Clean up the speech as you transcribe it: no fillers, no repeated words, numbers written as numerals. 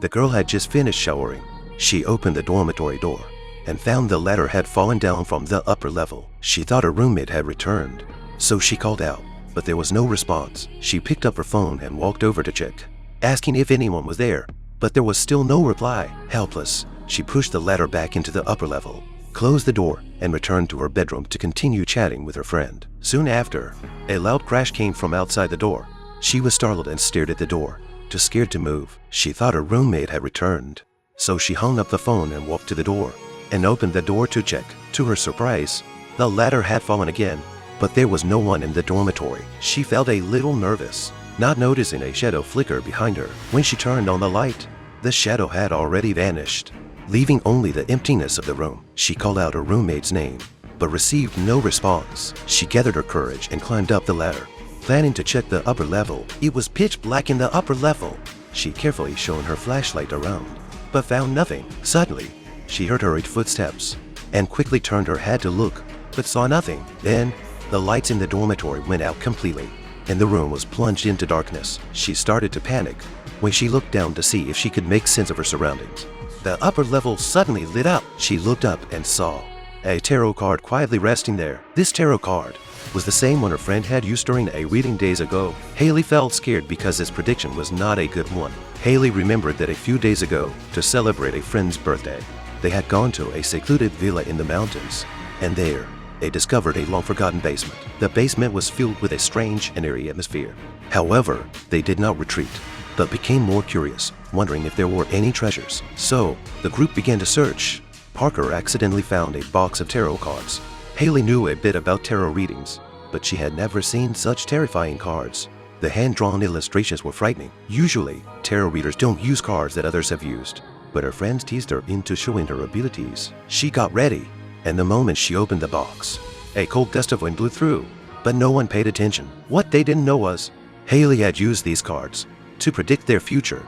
The girl had just finished showering. She opened the dormitory door and found the ladder had fallen down from the upper level. She thought her roommate had returned, so she called out, but there was no response. She picked up her phone and walked over to check, asking if anyone was there, but there was still no reply. Helpless, she pushed the ladder back into the upper level, closed the door, and returned to her bedroom to continue chatting with her friend. Soon after, a loud crash came from outside the door. She was startled and stared at the door, too scared to move. She thought her roommate had returned, so she hung up the phone and walked to the door and opened the door to check. To her surprise, the ladder had fallen again, but there was no one in the dormitory. She felt a little nervous, not noticing a shadow flicker behind her. When she turned on the light, the shadow had already vanished, leaving only the emptiness of the room. She called out her roommate's name, but received no response. She gathered her courage and climbed up the ladder, planning to check the upper level. It was pitch black in the upper level. She carefully shone her flashlight around, but found nothing. Suddenly, she heard hurried footsteps and quickly turned her head to look, but saw nothing. Then, the lights in the dormitory went out completely, and the room was plunged into darkness. She started to panic when she looked down to see if she could make sense of her surroundings. The upper level suddenly lit up. She looked up and saw a tarot card quietly resting there. This tarot card was the same one her friend had used during a reading days ago. Haley felt scared because his prediction was not a good one. Haley remembered that a few days ago, to celebrate a friend's birthday, they had gone to a secluded villa in the mountains, and there, they discovered a long-forgotten basement. The basement was filled with a strange and eerie atmosphere. However, they did not retreat, but became more curious, wondering if there were any treasures. So, the group began to search. Parker accidentally found a box of tarot cards. Haley knew a bit about tarot readings, but she had never seen such terrifying cards. The hand-drawn illustrations were frightening. Usually, tarot readers don't use cards that others have used, but her friends teased her into showing her abilities. She got ready, and the moment she opened the box, a cold gust of wind blew through, but no one paid attention. What they didn't know was, Haley had used these cards to predict their future.